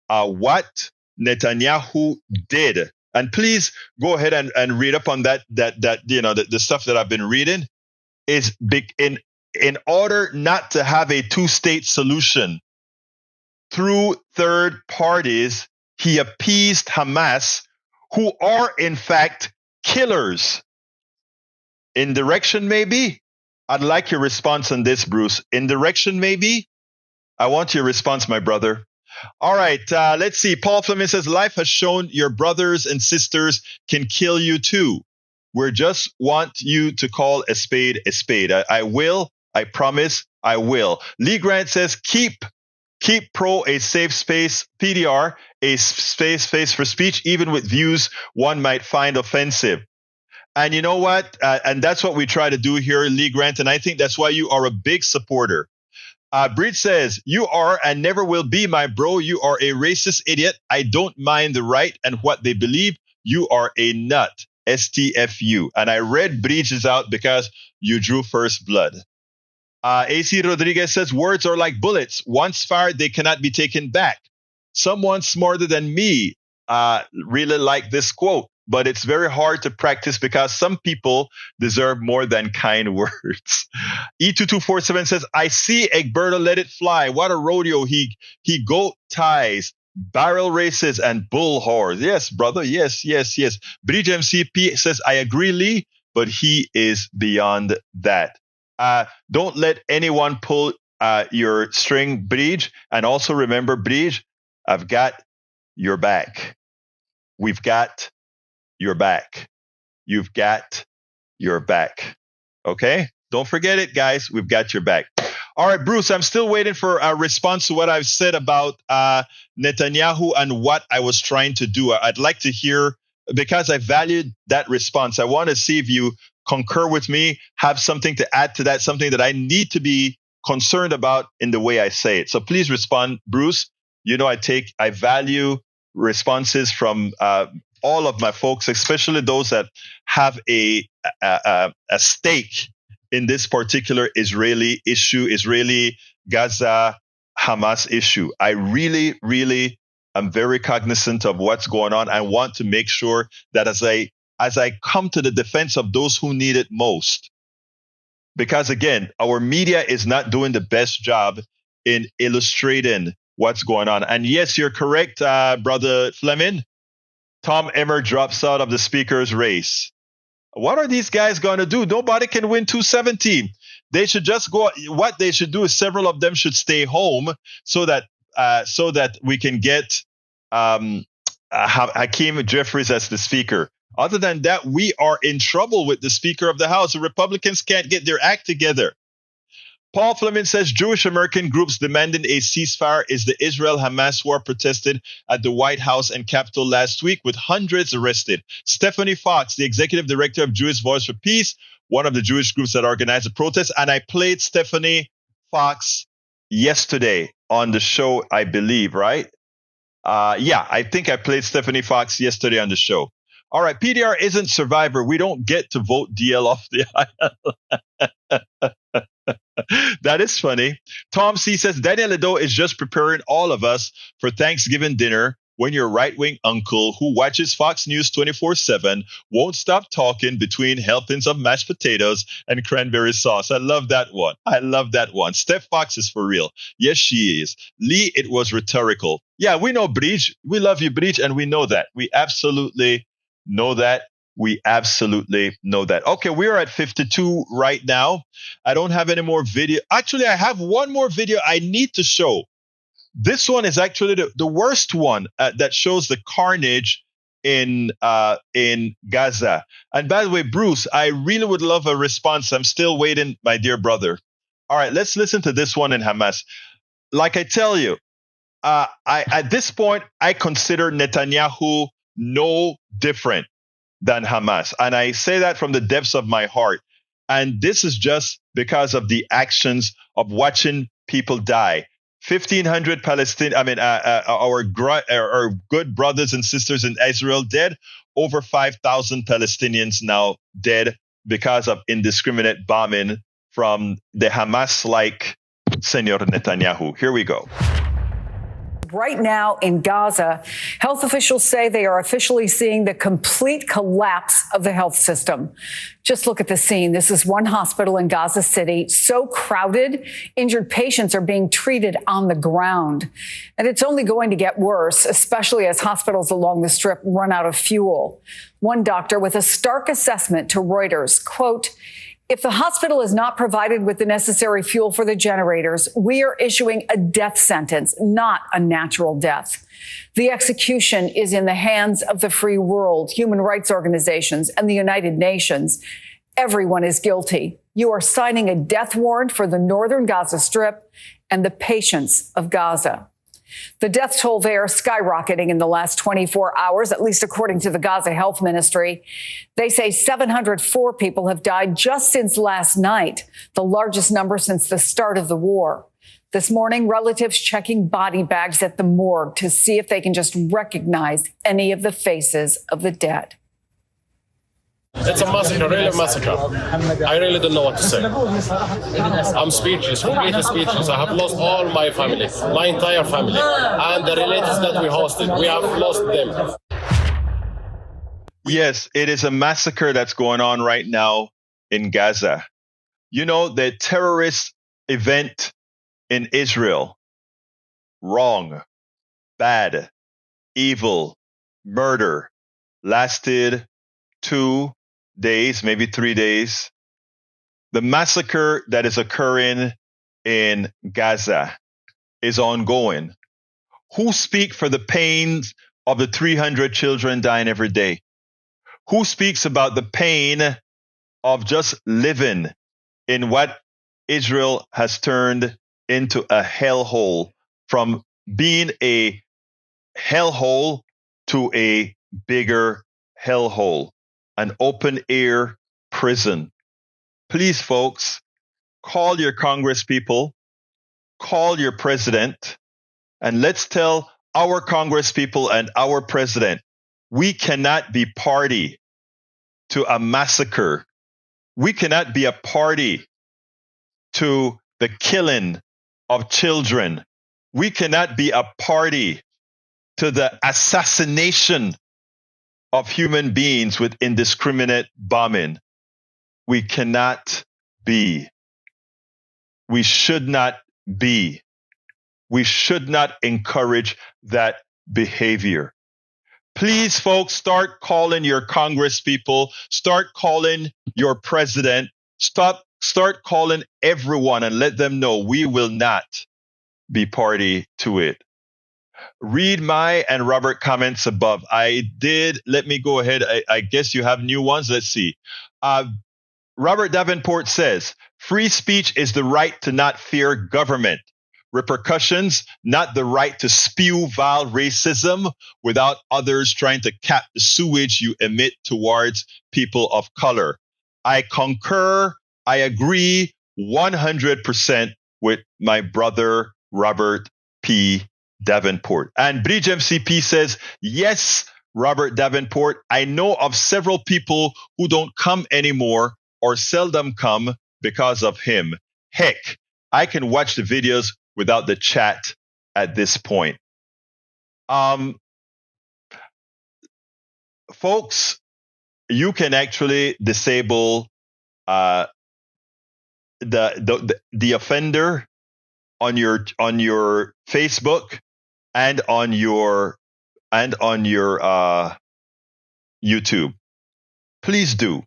what Netanyahu did, and please go ahead and read up on that the stuff that I've been reading, is big in order not to have a two-state solution through third parties. He appeased Hamas, who are in fact killers. Indirection, maybe? I'd like your response on this, Bruce. Indirection, maybe? I want your response, my brother. All right, let's see. Paul Fleming says, life has shown your brothers and sisters can kill you too. We just want you to call a spade a spade. I will. I promise I will. Lee Grant says, keep pro a safe space, PDR, a space for speech, even with views one might find offensive. And you know what? And that's what we try to do here, Lee Grant. And I think that's why you are a big supporter. Breed says, you are and never will be, my bro. You are a racist idiot. I don't mind the right and what they believe. You are a nut. STFU. And I read Breed's out because you drew first blood. AC Rodriguez says, words are like bullets. Once fired, they cannot be taken back. Someone smarter than me really like this quote, but it's very hard to practice because some people deserve more than kind words. E2247 says, I see Egberto let it fly. What a rodeo. He goat ties, barrel races, and bull whores. Yes, brother. Yes. Bridge MCP says, I agree, Lee, but he is beyond that. Don't let anyone pull your string, Bridge. And also remember, Bridge, I've got your back. We've got your back. You've got your back. Okay? Don't forget it, guys. We've got your back. All right, Bruce, I'm still waiting for a response to what I've said about Netanyahu and what I was trying to do. I'd like to hear, because I valued that response. I want to see if you concur with me, have something to add to that, something that I need to be concerned about in the way I say it. So please respond, Bruce. You know, I value responses from all of my folks, especially those that have a stake in this particular Israeli issue, Israeli Gaza Hamas issue. I really, really am very cognizant of what's going on. I want to make sure that as I come to the defense of those who need it most, because again, our media is not doing the best job in illustrating what's going on. And yes, you're correct, Brother Fleming. Tom Emmer drops out of the speaker's race. What are these guys going to do? Nobody can win 217. They should just go. What they should do is several of them should stay home so that we can get Hakeem Jeffries as the speaker. Other than that, we are in trouble with the Speaker of the House. The Republicans can't get their act together. Paul Fleming says Jewish American groups demanding a ceasefire is the Israel-Hamas war protested at the White House and Capitol last week with hundreds arrested. Stephanie Fox, the executive director of Jewish Voice for Peace, one of the Jewish groups that organized the protest, and I played Stephanie Fox yesterday on the show, I believe, right? Yeah, I think I played Stephanie Fox yesterday on the show. All right, PDR isn't Survivor. We don't get to vote DL off the aisle. That is funny. Tom C says, Daniel Ledo is just preparing all of us for Thanksgiving dinner when your right-wing uncle who watches Fox News 24/7 won't stop talking between helpings of mashed potatoes and cranberry sauce. I love that one. Steph Fox is for real. Yes, she is. Lee, it was rhetorical. Yeah, we know Breach. We love you, Breach, and we know that. We absolutely know that. Okay, we're at 52 right now. I don't have any more video. Actually, I have one more video I need to show. This one is actually the worst one that shows the carnage in Gaza. And by the way, Bruce, I really would love a response. I'm still waiting, my dear brother. All right, let's listen to this one in Hamas. Like I tell you, at this point, I consider Netanyahu no different than Hamas. And I say that from the depths of my heart. And this is just because of the actions of watching people die. 1,500 Palestinians, our good brothers and sisters in Israel dead. Over 5,000 Palestinians now dead because of indiscriminate bombing from the Hamas-like Senor Netanyahu. Here we go. Right now in Gaza, health officials say they are officially seeing the complete collapse of the health system. Just look at the scene. This is one hospital in Gaza City, so crowded, injured patients are being treated on the ground. And it's only going to get worse, especially as hospitals along the Strip run out of fuel. One doctor with a stark assessment to Reuters, quote, if the hospital is not provided with the necessary fuel for the generators, we are issuing a death sentence, not a natural death. The execution is in the hands of the free world, human rights organizations, and the United Nations. Everyone is guilty. You are signing a death warrant for the northern Gaza Strip and the patients of Gaza. The death toll there skyrocketing in the last 24 hours, at least according to the Gaza Health Ministry. They say 704 people have died just since last night, the largest number since the start of the war. This morning, relatives checking body bags at the morgue to see if they can just recognize any of the faces of the dead. It's a massacre, really a massacre. I really don't know what to say. I'm speechless, completely speechless. I have lost all my family, my entire family, and the relatives that we hosted. We have lost them. Yes, it is a massacre that's going on right now in Gaza. You know, the terrorist event in Israel, wrong, bad, evil, murder, lasted 2 days, maybe 3 days. The massacre that is occurring in Gaza is ongoing. Who speak for the pains of the 300 children dying every day? Who speaks about the pain of just living in what Israel has turned into a hellhole, from being a hellhole to a bigger hellhole, an open air prison? Please, folks, call your Congress people, call your president, and let's tell our Congress people and our president, we cannot be party to a massacre. We cannot be a party to the killing of children. We cannot be a party to the assassination of human beings with indiscriminate bombing. We cannot be. We should not be. We should not encourage that behavior. Please, folks, start calling your Congress people, start calling your president, start calling everyone and let them know we will not be party to it. Read my and Robert comments above. Let me go ahead. I guess you have new ones. Let's see. Robert Davenport says, free speech is the right to not fear government. Repercussions, not the right to spew vile racism without others trying to cap the sewage you emit towards people of color. I concur. I agree 100% with my brother, Robert P. Davenport. And Bridge MCP says, yes, Robert Davenport, I know of several people who don't come anymore or seldom come because of him. Heck, I can watch the videos without the chat at this point. Folks, you can actually disable the offender on your Facebook and on your YouTube. Please do.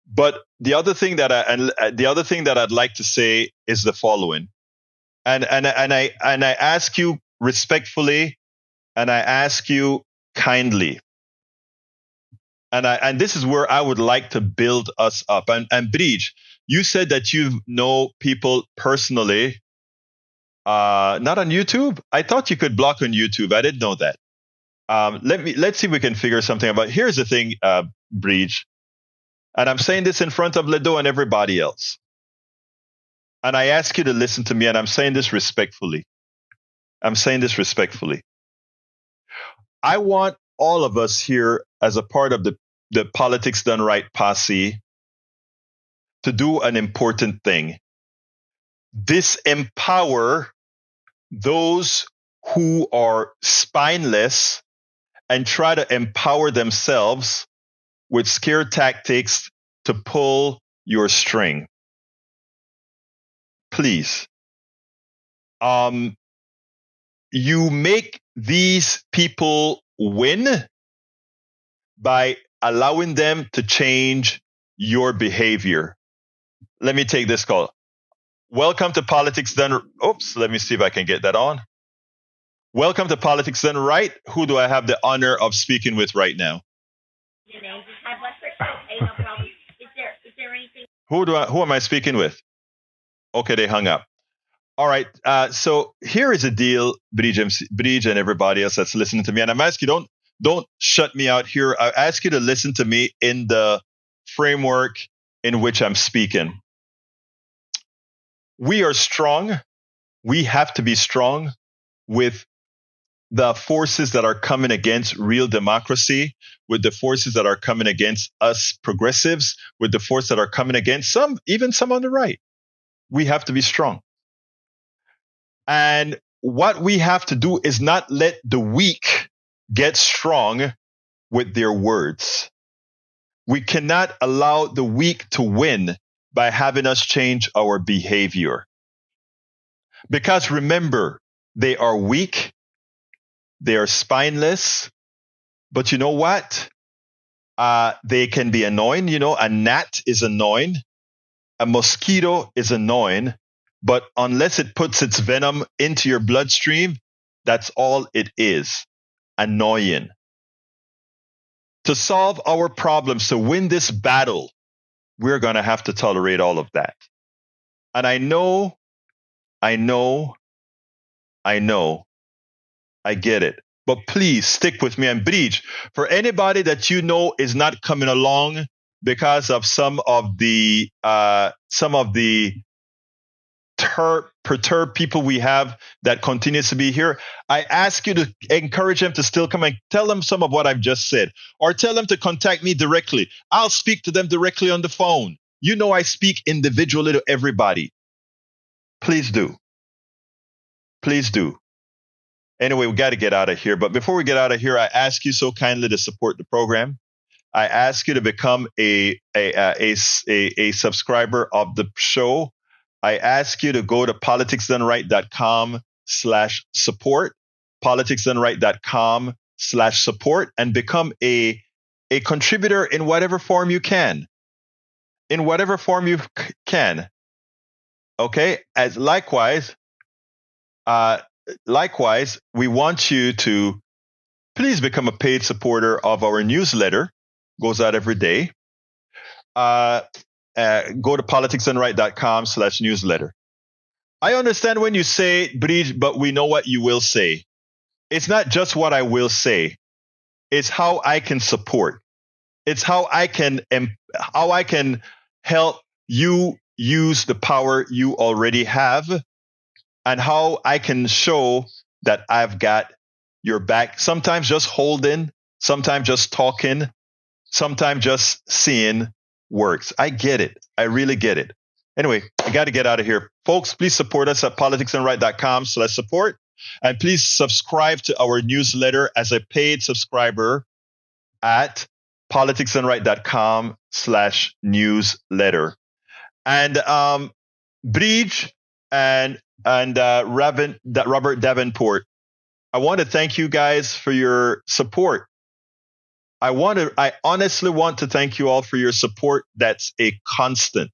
But the other thing that I'd like to say is the following, and I ask you respectfully, and I ask you kindly, and this is where I would like to build us up. And Bridge, you said that you know people personally, not on YouTube. I thought you could block on YouTube. I didn't know that. Let's see if we can figure something out. Here's the thing, Bridge. And I'm saying this in front of Ledo and everybody else. And I ask you to listen to me, and I'm saying this respectfully. I want all of us here as a part of the Politics Done Right posse to do an important thing. Disempower those who are spineless and try to empower themselves with scare tactics to pull your string. Please. You make these people win by allowing them to change your behavior. Let me take this call. Welcome to Politics Done. Oops, let me see if I can get that on. Welcome to Politics Done Right. Who do I have the honor of speaking with right now? Your name. High blood pressure. Okay, no problem. Is there anything? Who am I speaking with? Okay, they hung up. All right. So here is the deal, Bridge and everybody else that's listening to me. And I'm asking you, don't shut me out here. I ask you to listen to me in the framework in which I'm speaking. We are strong. We have to be strong with the forces that are coming against real democracy, with the forces that are coming against us progressives, with the forces that are coming against even some on the right. We have to be strong. And what we have to do is not let the weak get strong with their words. We cannot allow the weak to win by having us change our behavior. Because remember, they are weak, they are spineless, but you know what? They can be annoying. You know, a gnat is annoying, a mosquito is annoying, but unless it puts its venom into your bloodstream, that's all it is, annoying. To solve our problems, to win this battle, we're going to have to tolerate all of that. And I get it. But please stick with me and Bridge. For anybody that you know is not coming along because of some of the perturbed people we have that continues to be here, I ask you to encourage them to still come and tell them some of what I've just said, or tell them to contact me directly. I'll speak to them directly on the phone. You know I speak individually to everybody. Please do. Please do. Anyway, we got to get out of here. But before we get out of here, I ask you so kindly to support the program. I ask you to become a subscriber of the show. I ask you to go to politicsdoneright.com/support, politicsdoneright.com/support, and become a contributor in whatever form you can. In whatever form you can. Okay? As likewise, we want you to please become a paid supporter of our newsletter. Goes out every day. Go to politicsdoneright.com/newsletter. I understand when you say, Bridge, but we know what you will say. It's not just what I will say. It's how I can support. It's how I can help you use the power you already have, and how I can show that I've got your back. Sometimes just holding, sometimes just talking, sometimes just seeing works. I get it. I really get it. Anyway, I got to get out of here. Folks, please support us at politicsdoneright.com/support. And please subscribe to our newsletter as a paid subscriber at politicsdoneright.com/newsletter. And Bridge and Robert Davenport, I want to thank you guys for your support. I honestly want to thank you all for your support. That's a constant.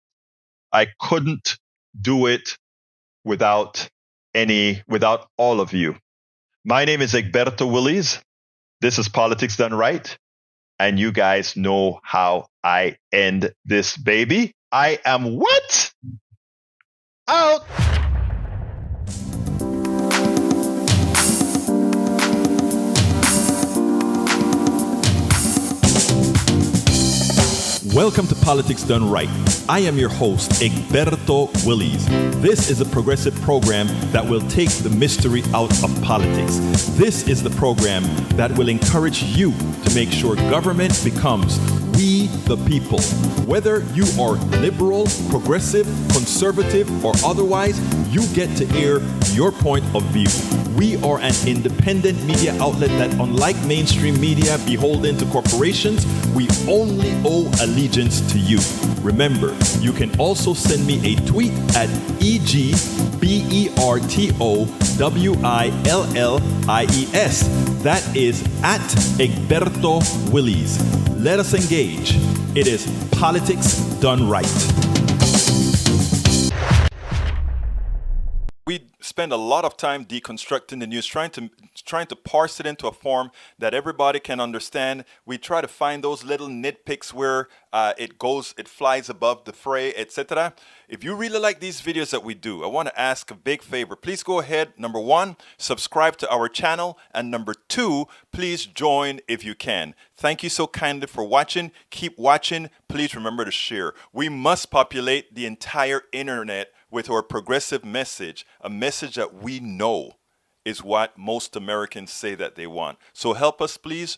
I couldn't do it without all of you. My name is Egberto Willies. This is Politics Done Right. And you guys know how I end this baby. I am what? Out. Welcome to Politics Done Right. I am your host, Egberto Willies. This is a progressive program that will take the mystery out of politics. This is the program that will encourage you to make sure government becomes we the people. Whether you are liberal, progressive, conservative, or otherwise, you get to air your point of view. We are an independent media outlet that, unlike mainstream media beholden to corporations, we only owe allegiance to you. Remember, you can also send me a tweet at EGBERTOWILLIES. That is at Egberto Willies. Let us engage. It is Politics Done Right. spend a lot of time deconstructing the news, trying to parse it into a form that everybody can understand. We try to find those little nitpicks where it flies above the fray, etc. If you really like these videos that we do, I want to ask a big favor. Please go ahead, number 1, subscribe to our channel, and number 2, please join if you can. Thank you so kindly for watching. Keep watching. Please remember to share. We must populate the entire internet with our progressive message, a message that we know is what most Americans say that they want. So help us, please.